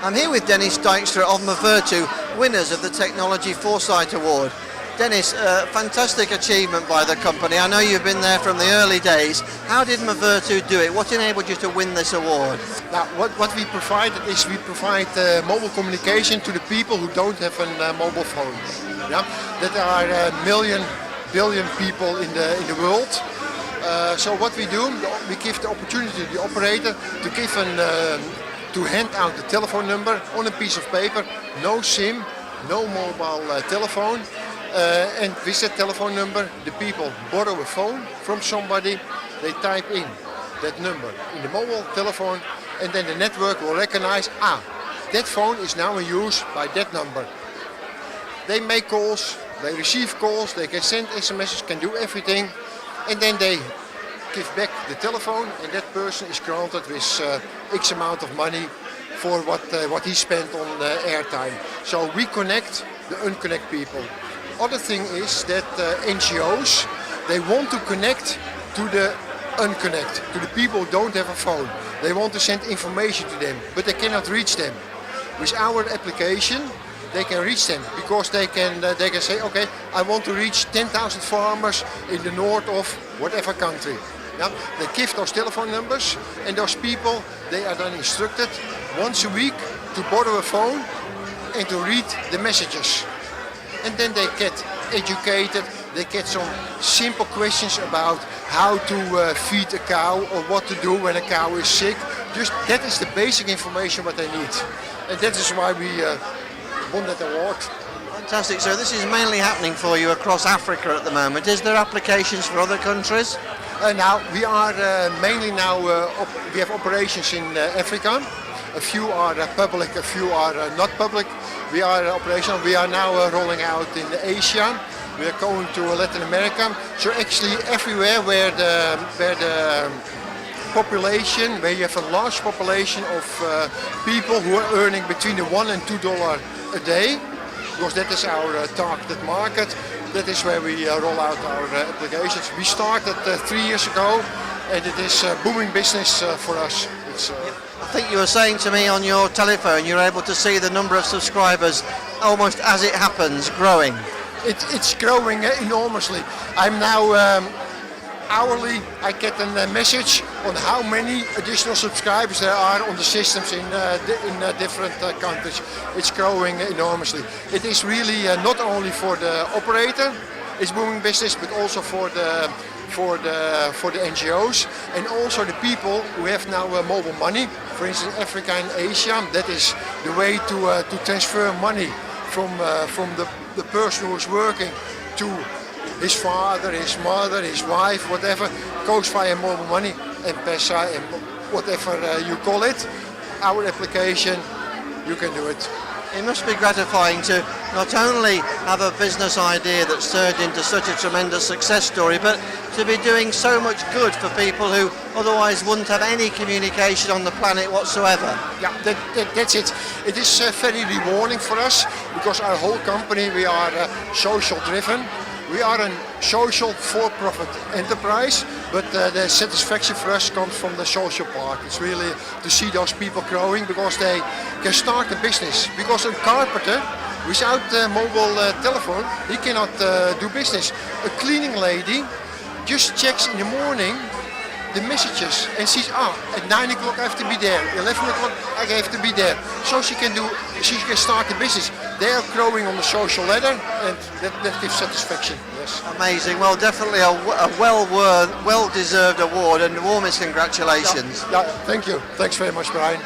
I'm here with Dijkstra of Movirtu, winners of the Technology Foresight Award. Dennis, fantastic achievement by the company. I know you've been there from the early days. How did Movirtu do it? What enabled you to win this award? Now, what we provided is we provide mobile communication to the people who don't have a mobile phone. Yeah? That are billion people in the world. So what we do, we give the opportunity to the operator to give to hand out the telephone number on a piece of paper, no SIM, no mobile telephone. And with that telephone number, the people borrow a phone from somebody, they type in that number in the mobile telephone, and then the network will recognize, that phone is now in use by that number. They make calls, they receive calls, they can send SMSs, can do everything, and then they give back the telephone, and that person is granted with X amount of money for what he spent on airtime. So we connect the unconnect people. Other thing is that NGOs, they want to connect to the unconnect, to the people who don't have a phone. They want to send information to them, but they cannot reach them. With our application, they can reach them because they can say, okay, I want to reach 10,000 farmers in the north of whatever country. Now, they give those telephone numbers, and those people, they are then instructed once a week to borrow a phone and to read the messages. And then they get educated, they get some simple questions about how to feed a cow or what to do when a cow is sick. Just that is the basic information what they need. And that is why we won that award. Fantastic. So this is mainly happening for you across Africa at the moment. Is there applications for other countries? Now we are mainly now, we have operations in Africa. A few are public, a few are not public. We are operational. We are now rolling out in Asia. We are going to Latin America. So actually everywhere where the population, where you have a large population of people who are earning between the $1 and $2 a day, because that is our targeted market. That is where we roll out our applications. We started 3 years ago, and it is booming business for us. I think you were saying to me on your telephone you're able to see the number of subscribers almost as it happens growing. It's growing enormously. I'm now hourly, I get a message on how many additional subscribers there are on the systems in different countries. It's growing enormously. It is really not only for the operator, it's booming business, but also for the NGOs and also the people who have now mobile money. For instance, Africa and Asia, that is the way to transfer money from the person who is working to his father, his mother, his wife, whatever, goes via mobile money, M-Pesa, and whatever you call it. Our application, you can do it. It must be gratifying to not only have a business idea that's turned into such a tremendous success story, but to be doing so much good for people who otherwise wouldn't have any communication on the planet whatsoever. Yeah, that's it. It is very rewarding for us because our whole company, we are social driven. We are a social for-profit enterprise, but the satisfaction for us comes from the social part. It's really to see those people growing because they can start a business. Because a carpenter, without mobile telephone, he cannot do business. A cleaning lady just checks in the morning the messages and sees, at 9 o'clock I have to be there, 11 o'clock I have to be there. So she can start the business. They are growing on the social ladder, and that gives satisfaction. Yes. Amazing. Well, definitely a well-deserved award, and the warmest congratulations. Yeah, thank you. Thanks very much, Brian.